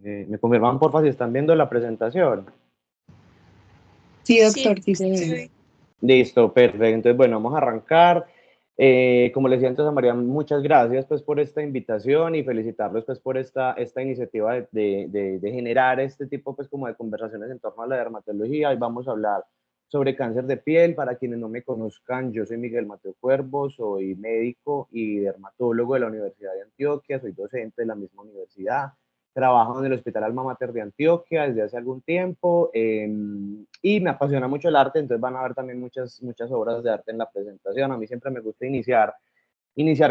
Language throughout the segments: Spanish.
¿Me confirman, porfa, si están viendo la presentación? Sí, Sí, doctor, sí se ve. sí. Listo, perfecto. Entonces, bueno, vamos a arrancar. Como les decía antes a María, muchas gracias pues por esta invitación y felicitarlos pues por esta iniciativa de generar este tipo pues como de conversaciones en torno a la dermatología. Hoy vamos a hablar sobre cáncer de piel. Para quienes no me conozcan, yo soy Miguel Mateo Cuervo, soy médico y dermatólogo de la Universidad de Antioquia, soy docente de la misma universidad. Trabajo en el Hospital Alma Mater de Antioquia desde hace algún tiempo y me apasiona mucho el arte, entonces van a ver también muchas obras de arte en la presentación. A mí siempre me gusta iniciar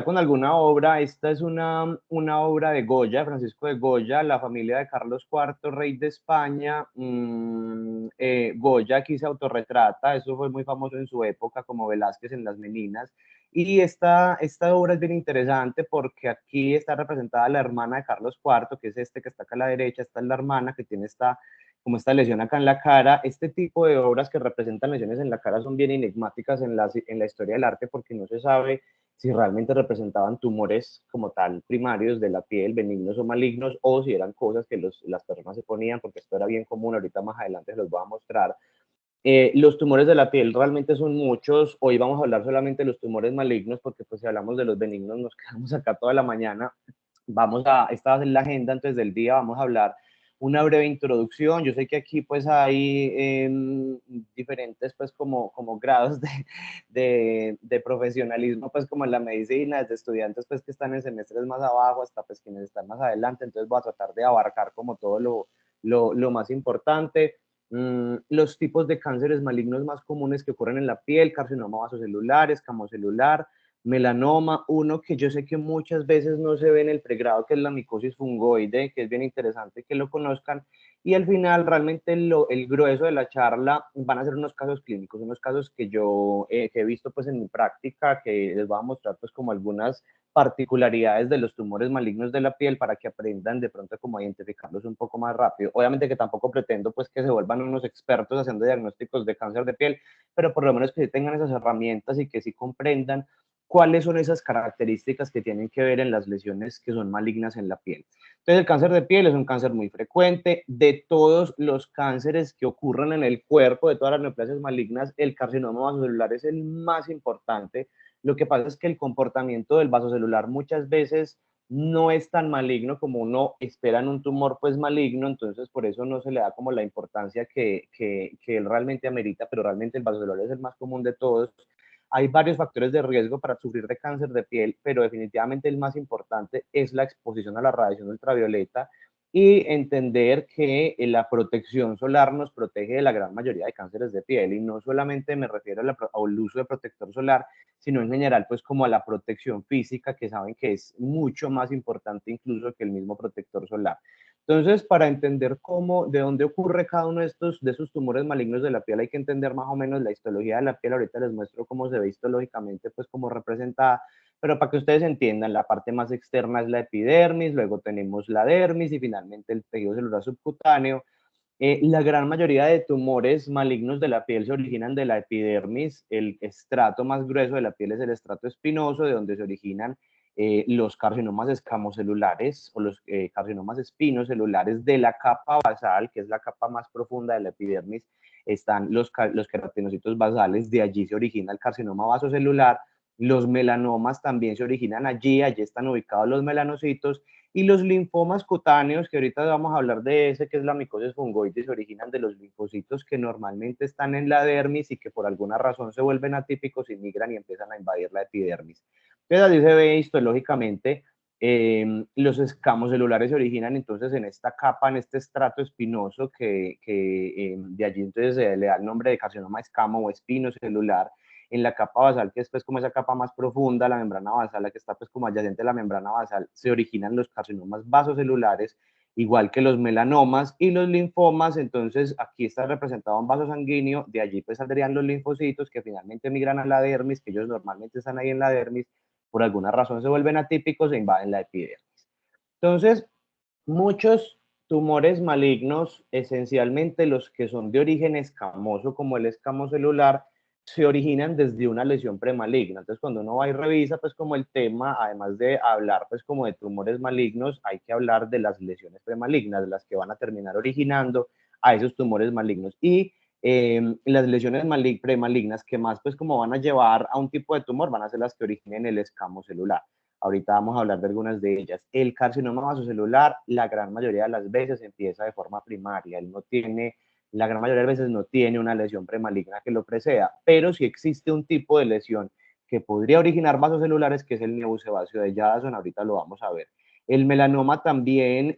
con alguna obra. Esta es una obra de Goya, Francisco de Goya, la familia de Carlos IV, rey de España. Goya aquí se autorretrata, eso fue muy famoso en su época, como Velázquez en Las Meninas. Y esta obra es bien interesante porque aquí está representada la hermana de Carlos IV, que es este que está acá a la derecha. Esta es la hermana que tiene como esta lesión acá en la cara. Este tipo de obras que representan lesiones en la cara son bien enigmáticas en la historia del arte, porque no se sabe si realmente representaban tumores como tal primarios de la piel, benignos o malignos, o si eran cosas que las personas se ponían, porque esto era bien común. Ahorita más adelante se los voy a mostrar. Los tumores de la piel realmente son muchos. Hoy vamos a hablar solamente de los tumores malignos, porque pues si hablamos de los benignos nos quedamos acá toda la mañana. Esta va a ser la agenda antes del día. Vamos a hablar una breve introducción. Yo sé que aquí pues hay diferentes pues como grados de profesionalismo pues como en la medicina, desde estudiantes pues que están en semestres más abajo hasta pues quienes están más adelante. Entonces voy a tratar de abarcar como todo lo más importante. Los tipos de cánceres malignos más comunes que ocurren en la piel: carcinoma vasocelular, escamocelular, melanoma, uno que yo sé que muchas veces no se ve en el pregrado, que es la micosis fungoide, que es bien interesante que lo conozcan. Y al final, realmente el grueso de la charla van a ser unos casos clínicos, unos casos que yo que he visto pues en mi práctica, que les voy a mostrar pues como algunas particularidades de los tumores malignos de la piel para que aprendan de pronto cómo identificarlos un poco más rápido. Obviamente que tampoco pretendo pues que se vuelvan unos expertos haciendo diagnósticos de cáncer de piel, pero por lo menos que sí tengan esas herramientas y que sí comprendan cuáles son esas características que tienen que ver en las lesiones que son malignas en la piel. Entonces, el cáncer de piel es un cáncer muy frecuente. De todos los cánceres que ocurren en el cuerpo, de todas las neoplasias malignas, el carcinoma vasocelular es el más importante. Lo que pasa es que el comportamiento del vasocelular muchas veces no es tan maligno como uno espera en un tumor pues maligno, entonces por eso no se le da como la importancia que él realmente amerita, pero realmente el vasocelular es el más común de todos. Hay varios factores de riesgo para sufrir de cáncer de piel, pero definitivamente el más importante es la exposición a la radiación ultravioleta y entender que la protección solar nos protege de la gran mayoría de cánceres de piel. Y no solamente me refiero al uso de protector solar, sino en general pues como a la protección física, que saben que es mucho más importante incluso que el mismo protector solar. Entonces, para entender de dónde ocurre cada uno de esos tumores malignos de la piel, hay que entender más o menos la histología de la piel. Ahorita les muestro cómo se ve histológicamente, pues como representada, pero para que ustedes entiendan, la parte más externa es la epidermis, luego tenemos la dermis y finalmente el tejido celular subcutáneo. La gran mayoría de tumores malignos de la piel se originan de la epidermis. El estrato más grueso de la piel es el estrato espinoso, de donde se originan los carcinomas escamocelulares o los carcinomas espinocelulares. De la capa basal, que es la capa más profunda de la epidermis, están los queratinocitos basales. De allí se origina el carcinoma vasocelular. Los melanomas también se originan allí están ubicados los melanocitos. Y los linfomas cutáneos, que ahorita vamos a hablar de ese, que es la micosis fungoide, se originan de los linfocitos que normalmente están en la dermis y que por alguna razón se vuelven atípicos y migran y empiezan a invadir la epidermis. Entonces, así se ve histológicamente. Los escamos celulares se originan entonces en esta capa, en este estrato espinoso, que de allí entonces se le da el nombre de carcinoma escamo o espino celular. En la capa basal, que es pues como esa capa más profunda, la membrana basal, la que está pues como adyacente a la membrana basal, se originan los carcinomas vasocelulares, igual que los melanomas y los linfomas. Entonces aquí está representado un vaso sanguíneo, de allí pues saldrían los linfocitos que finalmente migran a la dermis, que ellos normalmente están ahí en la dermis, por alguna razón se vuelven atípicos e invaden la epidermis. Entonces, muchos tumores malignos, esencialmente los que son de origen escamoso, como el escamocelular, se originan desde una lesión premaligna. Entonces, cuando uno va y revisa, pues como el tema, además de hablar pues como de tumores malignos, hay que hablar de las lesiones premalignas, las que van a terminar originando a esos tumores malignos. Y las lesiones premalignas que más pues como van a llevar a un tipo de tumor van a ser las que originen el escamo celular. Ahorita vamos a hablar de algunas de ellas. El carcinoma vasocelular, la gran mayoría de las veces empieza de forma primaria. Él no tiene, la gran mayoría de veces no tiene una lesión premaligna que lo preceda, pero sí existe un tipo de lesión que podría originar vasos celulares, que es el neusebáceo de Jadasson. Ahorita lo vamos a ver. El melanoma también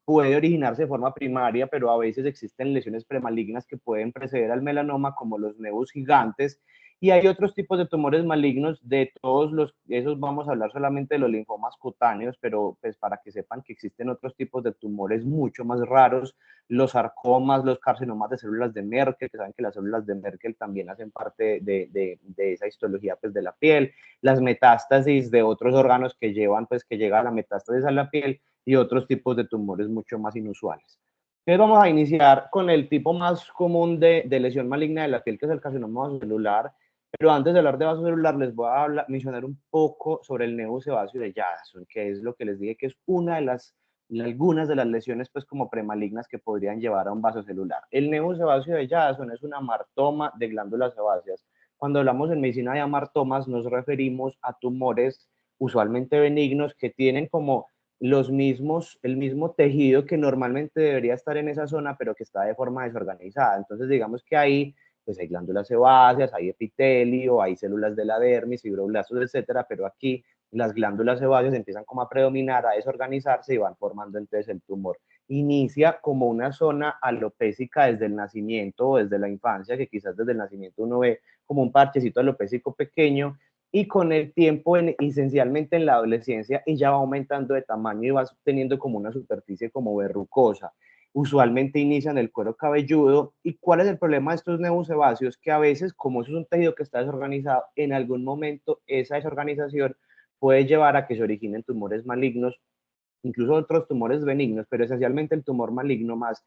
puede originarse de forma primaria, pero a veces existen lesiones premalignas que pueden preceder al melanoma, como los nevus gigantes, y hay otros tipos de tumores malignos. De todos esos vamos a hablar solamente de los linfomas cutáneos, pero pues para que sepan que existen otros tipos de tumores mucho más raros, los sarcomas, los carcinomas de células de Merkel, que saben que las células de Merkel también hacen parte de esa histología pues de la piel, las metástasis de otros órganos que llevan pues que llega a la metástasis a la piel, y otros tipos de tumores mucho más inusuales. Entonces vamos a iniciar con el tipo más común de lesión maligna de la piel, que es el carcinoma vasocelular. Pero antes de hablar de vasocelular, les voy a mencionar un poco sobre el nevus sebáceo de Jadasson, que es lo que les dije que es una de las, algunas de las lesiones pues como premalignas que podrían llevar a un vaso celular. El nevus sebáceo de Jadasson es una amartoma de glándulas sebáceas. Cuando hablamos en medicina de amartomas nos referimos a tumores usualmente benignos que tienen como el mismo tejido que normalmente debería estar en esa zona, pero que está de forma desorganizada. Entonces digamos que ahí pues hay glándulas sebáceas, hay epitelio, hay células de la dermis, fibroblastos, etcétera, pero aquí las glándulas sebáceas empiezan como a predominar, a desorganizarse y van formando entonces el tumor. Inicia como una zona alopésica desde el nacimiento o desde la infancia, que quizás desde el nacimiento uno ve como un parchecito alopésico pequeño, y con el tiempo, esencialmente en la adolescencia, ella va aumentando de tamaño y va teniendo como una superficie como verrucosa. Usualmente inician el cuero cabelludo. ¿Y cuál es el problema de estos nevus sebáceos? Que a veces, como eso es un tejido que está desorganizado, en algún momento esa desorganización puede llevar a que se originen tumores malignos, incluso otros tumores benignos, pero esencialmente el tumor maligno más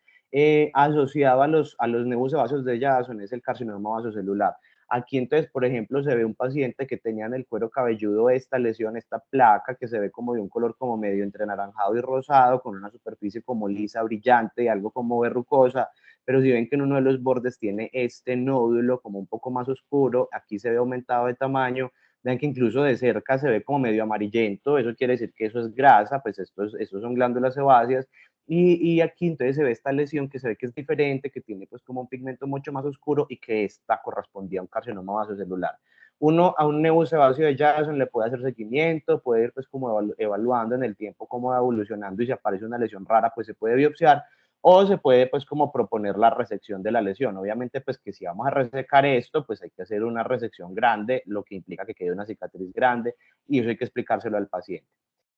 asociado a los nevus sebáceos de Jadasson es el carcinoma vasocelular. Aquí entonces, por ejemplo, se ve un paciente que tenía en el cuero cabelludo esta lesión, esta placa que se ve como de un color como medio entre anaranjado y rosado, con una superficie como lisa, brillante y algo como verrucosa, pero si ven que en uno de los bordes tiene este nódulo como un poco más oscuro, aquí se ve aumentado de tamaño. Vean que incluso de cerca se ve como medio amarillento, eso quiere decir que eso es grasa, pues estos son glándulas sebáceas, y aquí entonces se ve esta lesión que se ve que es diferente, que tiene pues como un pigmento mucho más oscuro y que esta correspondía a un carcinoma vasocelular. Uno a un nevus sebáceo de Jadasson le puede hacer seguimiento, puede ir pues como evaluando en el tiempo cómo va evolucionando, y si aparece una lesión rara pues se puede biopsiar, o se puede pues como proponer la resección de la lesión. Obviamente pues que si vamos a resecar esto, pues hay que hacer una resección grande, lo que implica que quede una cicatriz grande, y eso hay que explicárselo al paciente.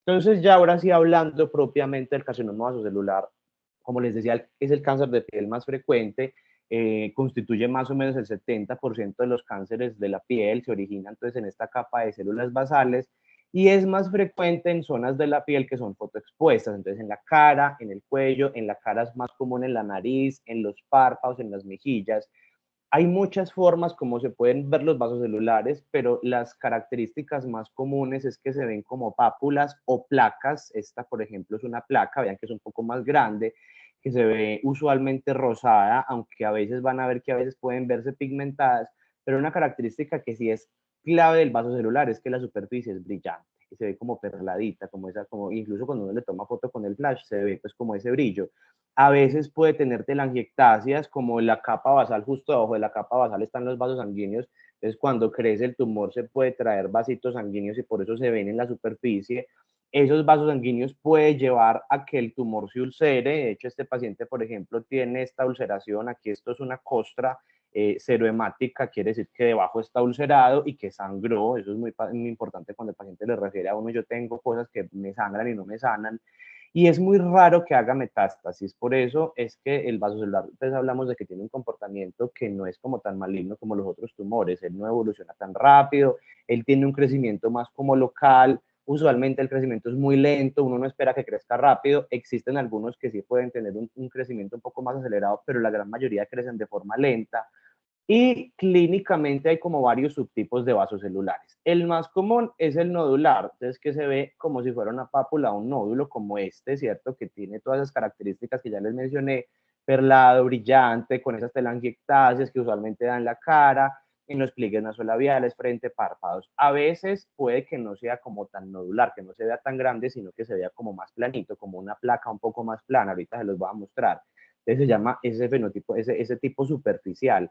Entonces ya ahora sí hablando propiamente del carcinoma vasocelular, como les decía, es el cáncer de piel más frecuente, constituye más o menos el 70% de los cánceres de la piel, se origina entonces en esta capa de células basales, y es más frecuente en zonas de la piel que son fotoexpuestas, entonces en la cara, en el cuello, en la cara es más común en la nariz, en los párpados, en las mejillas. Hay muchas formas como se pueden ver los vasos celulares, pero las características más comunes es que se ven como pápulas o placas. Esta, por ejemplo, es una placa, vean que es un poco más grande, que se ve usualmente rosada, aunque a veces van a ver que a veces pueden verse pigmentadas, pero una característica que sí es clave del vaso celular es que la superficie es brillante, que se ve como perladita, como esa, como incluso cuando uno le toma foto con el flash, se ve pues como ese brillo. A veces puede tener telangiectasias, como la capa basal, justo debajo de la capa basal están los vasos sanguíneos. Entonces, cuando crece el tumor, se puede traer vasitos sanguíneos y por eso se ven en la superficie. Esos vasos sanguíneos pueden llevar a que el tumor se ulcere. De hecho, este paciente, por ejemplo, tiene esta ulceración. Aquí esto es una costra serohemática, quiere decir que debajo está ulcerado y que sangró. Eso es muy importante cuando el paciente le refiere a uno: yo tengo cosas que me sangran y no me sanan. Y es muy raro que haga metástasis. Por eso es que el vasocelular, pues hablamos de que tiene un comportamiento que no es como tan maligno como los otros tumores. Él no evoluciona tan rápido, él tiene un crecimiento más como local. Usualmente el crecimiento es muy lento, uno no espera que crezca rápido. Existen algunos que sí pueden tener un crecimiento un poco más acelerado, pero la gran mayoría crecen de forma lenta. Y clínicamente hay como varios subtipos de vasos celulares. El más común es el nodular, entonces que se ve como si fuera una pápula, un nódulo como este, ¿cierto? Que tiene todas esas características que ya les mencioné, perlado, brillante, con esas telangiectasias que usualmente dan la cara, en los pliegues nasolabiales, frente, párpados. A veces puede que no sea como tan nodular, que no se vea tan grande, sino que se vea como más planito, como una placa un poco más plana. Ahorita se los voy a mostrar. Entonces se llama ese fenotipo, ese tipo superficial.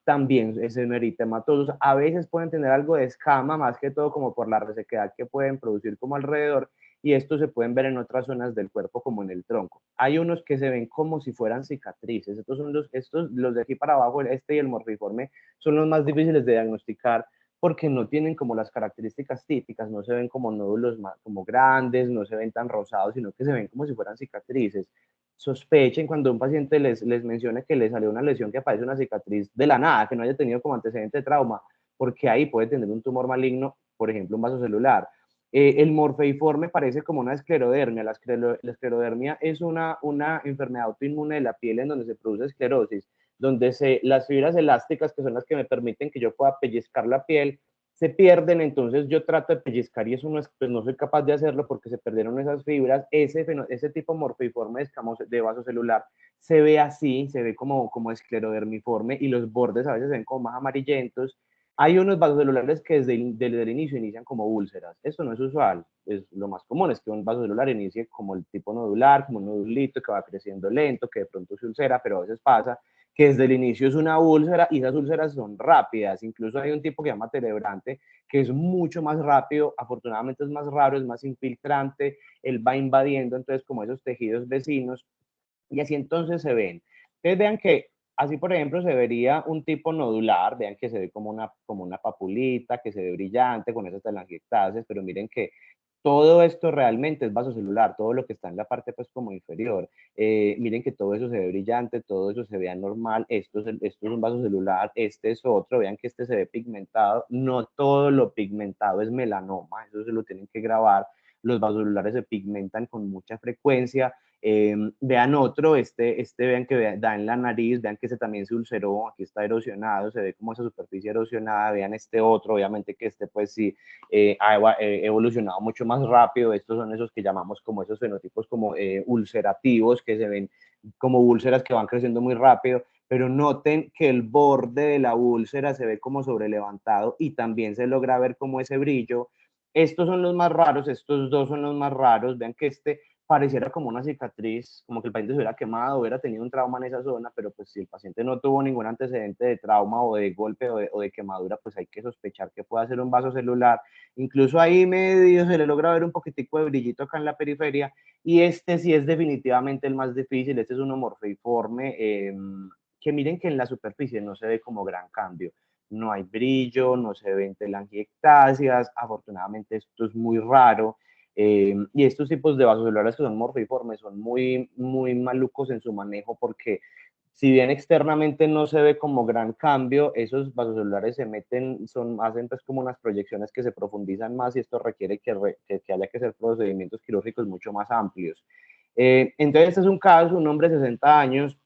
También es un eritematosos. A veces pueden tener algo de escama, más que todo como por la resequedad que pueden producir como alrededor, y estos se pueden ver en otras zonas del cuerpo como en el tronco. Hay unos que se ven como si fueran cicatrices. Estos son los de aquí para abajo, este y el morfiforme, son los más difíciles de diagnosticar porque no tienen como las características típicas, no se ven como nódulos más, como grandes, no se ven tan rosados, sino que se ven como si fueran cicatrices. Sospechen cuando un paciente les mencione que le salió una lesión, que aparece una cicatriz de la nada, que no haya tenido como antecedente de trauma, porque ahí puede tener un tumor maligno, por ejemplo, un vaso celular. El morfeiforme parece como una esclerodermia. La esclerodermia es una enfermedad autoinmune de la piel en donde se produce esclerosis, donde las fibras elásticas, que son las que me permiten que yo pueda pellizcar la piel, se pierden. Entonces yo trato de pellizcar y eso no, pues no soy capaz de hacerlo porque se perdieron esas fibras. Ese tipo morfeiforme de vaso celular se ve así, se ve como esclerodermiforme, y los bordes a veces se ven como más amarillentos. Hay unos vasocelulares que desde el inicio inician como úlceras. Esto no es usual, es lo más común, es que un vasocelular inicie como el tipo nodular, como un nodulito que va creciendo lento, que de pronto se ulcera, pero a veces pasa que desde el inicio es una úlcera, y esas úlceras son rápidas. Incluso hay un tipo que se llama telebrante, que es mucho más rápido, afortunadamente es más raro, es más infiltrante, él va invadiendo entonces como esos tejidos vecinos, y así entonces se ven. Entonces vean que así, por ejemplo, se vería un tipo nodular, vean que se ve como una papulita, que se ve brillante con esas telangiectasias, pero miren que todo esto realmente es vasocelular, todo lo que está en la parte pues como inferior. Miren que todo eso se ve brillante, todo eso se ve anormal, esto es un vasocelular, este es otro, vean que este se ve pigmentado, no todo lo pigmentado es melanoma, eso se lo tienen que grabar. Los vasocelulares se pigmentan con mucha frecuencia. Vean otro, vean que da en la nariz, vean que ese también se ulceró, aquí está erosionado, se ve como esa superficie erosionada. Vean este otro, obviamente que este pues sí ha evolucionado mucho más rápido. Estos son esos que llamamos como esos fenotipos como ulcerativos, que se ven como úlceras que van creciendo muy rápido, pero noten que el borde de la úlcera se ve como sobrelevantado y también se logra ver como ese brillo. Estos son los más raros, estos dos son los más raros. Vean que este pareciera como una cicatriz, como que el paciente se hubiera quemado, hubiera tenido un trauma en esa zona, pero pues si el paciente no tuvo ningún antecedente de trauma o de golpe o de quemadura, pues hay que sospechar que pueda ser un vaso celular. Incluso ahí medio se le logra ver un poquitico de brillito acá en la periferia, y este sí es definitivamente el más difícil. Este es un morfeiforme, que miren que en la superficie no se ve como gran cambio. No hay brillo, no se ven telangiectasias, afortunadamente esto es muy raro. Y estos tipos de vasocelulares que son morfeiformes son muy, muy malucos en su manejo, porque si bien externamente no se ve como gran cambio, esos vasocelulares se meten, hacen pues como unas proyecciones que se profundizan más, y esto requiere que haya que hacer procedimientos quirúrgicos mucho más amplios. Entonces este es un caso, un hombre de 60 años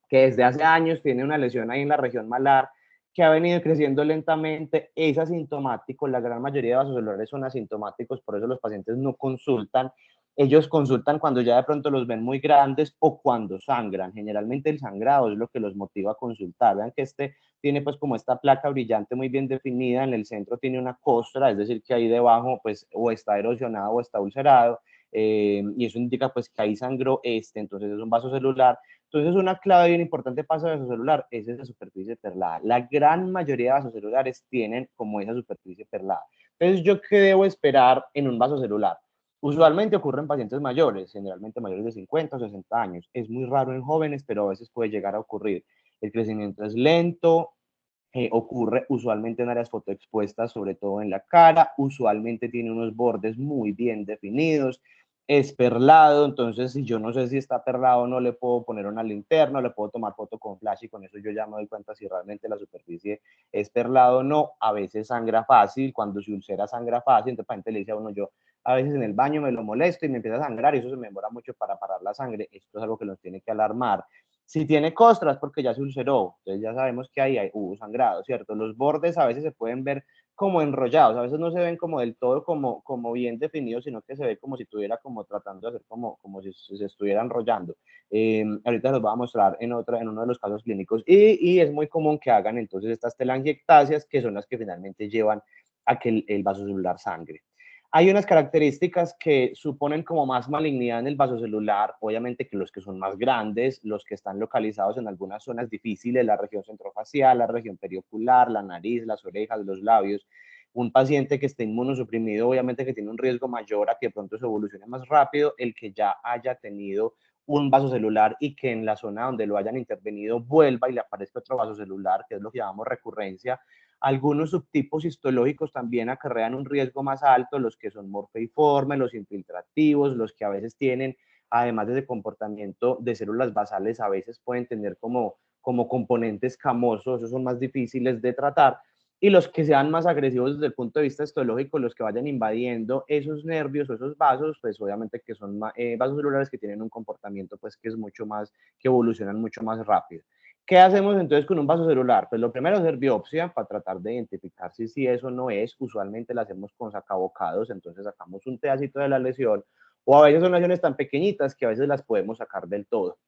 que desde hace años tiene una lesión ahí en la región malar, que ha venido creciendo lentamente, es asintomático. La gran mayoría de vasocelulares son asintomáticos, por eso los pacientes no consultan. Ellos consultan cuando ya de pronto los ven muy grandes o cuando sangran. Generalmente el sangrado es lo que los motiva a consultar. Vean que este tiene pues como esta placa brillante muy bien definida, en el centro tiene una costra, es decir, que ahí debajo pues o está erosionado o está ulcerado, y eso indica pues que ahí sangró entonces es un vaso celular. Entonces, una clave bien importante para el vasocelular es esa superficie perlada. La gran mayoría de vasocelulares tienen como esa superficie perlada. Entonces, ¿yo qué debo esperar en un vasocelular? Usualmente ocurre en pacientes mayores, generalmente mayores de 50 o 60 años. Es muy raro en jóvenes, pero a veces puede llegar a ocurrir. El crecimiento es lento, ocurre usualmente en áreas fotoexpuestas, sobre todo en la cara. Usualmente tiene unos bordes muy bien definidos, es perlado. Entonces si yo no sé si está perlado, no le puedo poner una linterna, le puedo tomar foto con flash y con eso yo ya me doy cuenta si realmente la superficie es perlado o no. A veces sangra fácil, cuando se ulcera sangra fácil, entonces la gente le dice a uno, yo a veces en el baño me lo molesto y me empieza a sangrar y eso se me demora mucho para parar la sangre. Esto es algo que nos tiene que alarmar. Si tiene costras, porque ya se ulceró, entonces ya sabemos que ahí hubo sangrado, ¿cierto? Los bordes a veces se pueden ver como enrollados, a veces no se ven como del todo como bien definidos, sino que se ve como si estuviera como tratando de hacer como si se estuviera enrollando. Ahorita los voy a mostrar en uno de los casos clínicos y es muy común que hagan entonces estas telangiectasias, que son las que finalmente llevan a que el vaso celular sangre. Hay unas características que suponen como más malignidad en el vaso celular, obviamente que los que son más grandes, los que están localizados en algunas zonas difíciles, la región centrofacial, la región periocular, la nariz, las orejas, los labios. Un paciente que esté inmunosuprimido, obviamente que tiene un riesgo mayor a que de pronto se evolucione más rápido, el que ya haya tenido un vaso celular y que en la zona donde lo hayan intervenido vuelva y le aparezca otro vaso celular, que es lo que llamamos recurrencia. Algunos subtipos histológicos también acarrean un riesgo más alto, los que son morfeiformes, los infiltrativos, los que a veces tienen, además de ese comportamiento de células basales, a veces pueden tener como componentes camosos, esos son más difíciles de tratar, y los que sean más agresivos desde el punto de vista histológico, los que vayan invadiendo esos nervios o esos vasos, pues obviamente que son vasos celulares que tienen un comportamiento pues que es mucho más, que evolucionan mucho más rápido. ¿Qué hacemos entonces con un vaso celular? Pues lo primero es hacer biopsia para tratar de identificar si eso no es. Usualmente la hacemos con sacabocados, entonces sacamos un pedacito de la lesión, o a veces son lesiones tan pequeñitas que a veces las podemos sacar del todo.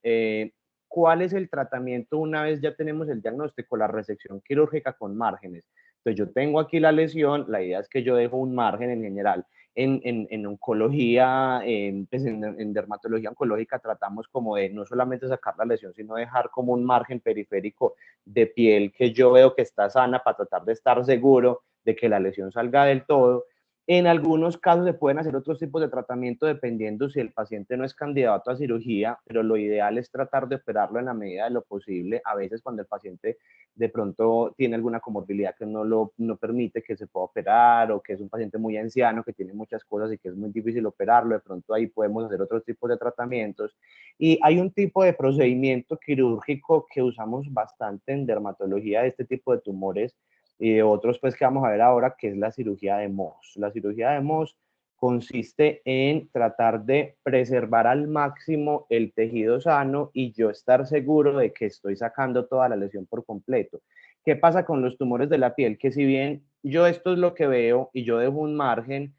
¿Cuál es el tratamiento una vez ya tenemos el diagnóstico? La resección quirúrgica con márgenes. Entonces yo tengo aquí la lesión, la idea es que yo dejo un margen en general. En oncología, pues en dermatología oncológica tratamos como de no solamente sacar la lesión, sino dejar como un margen periférico de piel que yo veo que está sana para tratar de estar seguro de que la lesión salga del todo. En algunos casos se pueden hacer otros tipos de tratamiento dependiendo si el paciente no es candidato a cirugía, pero lo ideal es tratar de operarlo en la medida de lo posible. A veces cuando el paciente de pronto tiene alguna comorbilidad que no permite que se pueda operar, o que es un paciente muy anciano que tiene muchas cosas y que es muy difícil operarlo, de pronto ahí podemos hacer otros tipos de tratamientos. Y hay un tipo de procedimiento quirúrgico que usamos bastante en dermatología de este tipo de tumores y de otros pues que vamos a ver ahora, que es la cirugía de Mohs. La cirugía de Mohs consiste en tratar de preservar al máximo el tejido sano y yo estar seguro de que estoy sacando toda la lesión por completo. ¿Qué pasa con los tumores de la piel? Que si bien yo esto es lo que veo y yo dejo un margen,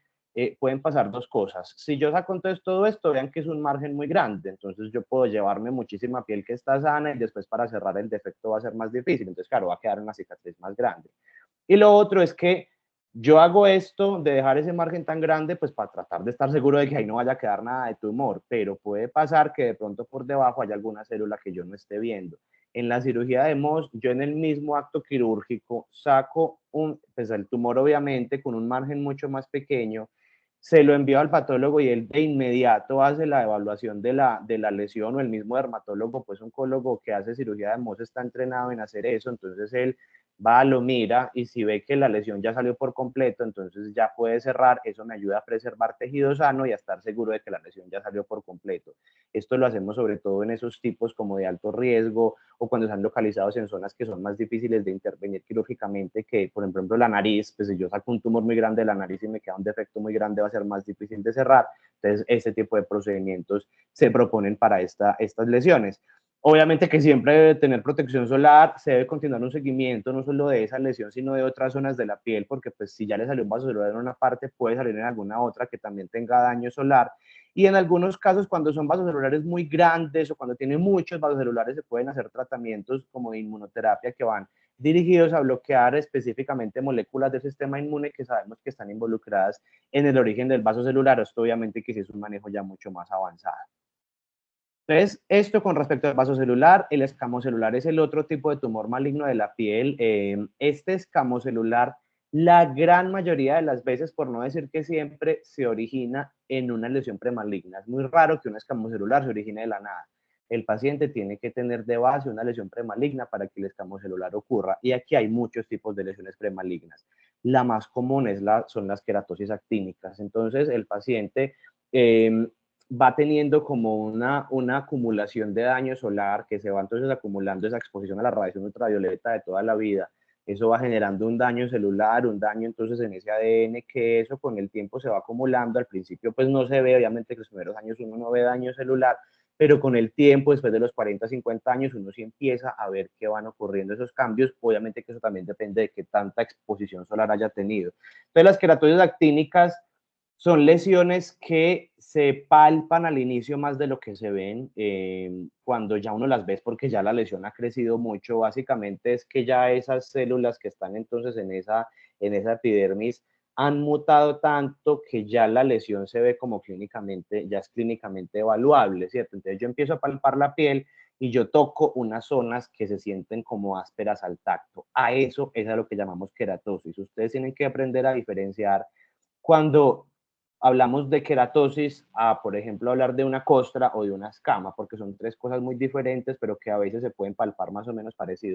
pueden pasar dos cosas. Si yo saco entonces todo esto, vean que es un margen muy grande, entonces yo puedo llevarme muchísima piel que está sana y después para cerrar el defecto va a ser más difícil, entonces claro, va a quedar una cicatriz más grande. Y lo otro es que yo hago esto de dejar ese margen tan grande, pues para tratar de estar seguro de que ahí no vaya a quedar nada de tumor, pero puede pasar que de pronto por debajo haya alguna célula que yo no esté viendo. En la cirugía de Mohs, yo en el mismo acto quirúrgico saco pues el tumor obviamente con un margen mucho más pequeño, se lo envío al patólogo y él de inmediato hace la evaluación de la lesión, o el mismo dermatólogo, pues oncólogo que hace cirugía de Mohs está entrenado en hacer eso, entonces él va, lo mira y si ve que la lesión ya salió por completo, entonces ya puede cerrar. Eso me ayuda a preservar tejido sano y a estar seguro de que la lesión ya salió por completo. Esto lo hacemos sobre todo en esos tipos como de alto riesgo o cuando están localizados en zonas que son más difíciles de intervenir quirúrgicamente, que por ejemplo la nariz, pues si yo saco un tumor muy grande de la nariz y me queda un defecto muy grande va a ser más difícil de cerrar. Entonces este tipo de procedimientos se proponen para estas lesiones. Obviamente que siempre debe tener protección solar, se debe continuar un seguimiento no solo de esa lesión, sino de otras zonas de la piel, porque pues si ya le salió un vaso celular en una parte, puede salir en alguna otra que también tenga daño solar. Y en algunos casos, cuando son vasos celulares muy grandes o cuando tienen muchos vasos celulares, se pueden hacer tratamientos como de inmunoterapia que van dirigidos a bloquear específicamente moléculas del sistema inmune que sabemos que están involucradas en el origen del vaso celular. Esto obviamente que sí es un manejo ya mucho más avanzado. Entonces, esto con respecto al vaso celular, el escamocelular es el otro tipo de tumor maligno de la piel. Este escamocelular, la gran mayoría de las veces, por no decir que siempre, se origina en una lesión premaligna. Es muy raro que un escamocelular se origine de la nada. El paciente tiene que tener de base una lesión premaligna para que el escamocelular ocurra. Y aquí hay muchos tipos de lesiones premalignas. La más común son las queratosis actínicas. Entonces, el paciente va teniendo como una acumulación de daño solar que se va entonces acumulando esa exposición a la radiación ultravioleta de toda la vida. Eso va generando un daño celular, un daño entonces en ese ADN, que eso con el tiempo se va acumulando. Al principio pues no se ve, obviamente que los primeros años uno no ve daño celular, pero con el tiempo, después de los 40, 50 años, uno sí empieza a ver que van ocurriendo esos cambios. Obviamente que eso también depende de qué tanta exposición solar haya tenido. Entonces, las queratosis actínicas son lesiones que se palpan al inicio más de lo que se ven cuando ya uno las ve, porque ya la lesión ha crecido mucho. Básicamente es que ya esas células que están entonces en esa epidermis han mutado tanto que ya la lesión se ve como clínicamente, ya es clínicamente evaluable, ¿cierto? Entonces yo empiezo a palpar la piel y yo toco unas zonas que se sienten como ásperas al tacto. A eso es a lo que llamamos queratosis. Ustedes tienen que aprender a diferenciar cuando hablamos de queratosis a, por ejemplo, hablar de una costra o de una escama, porque son tres cosas muy diferentes, pero que a veces se pueden palpar más o menos parecido.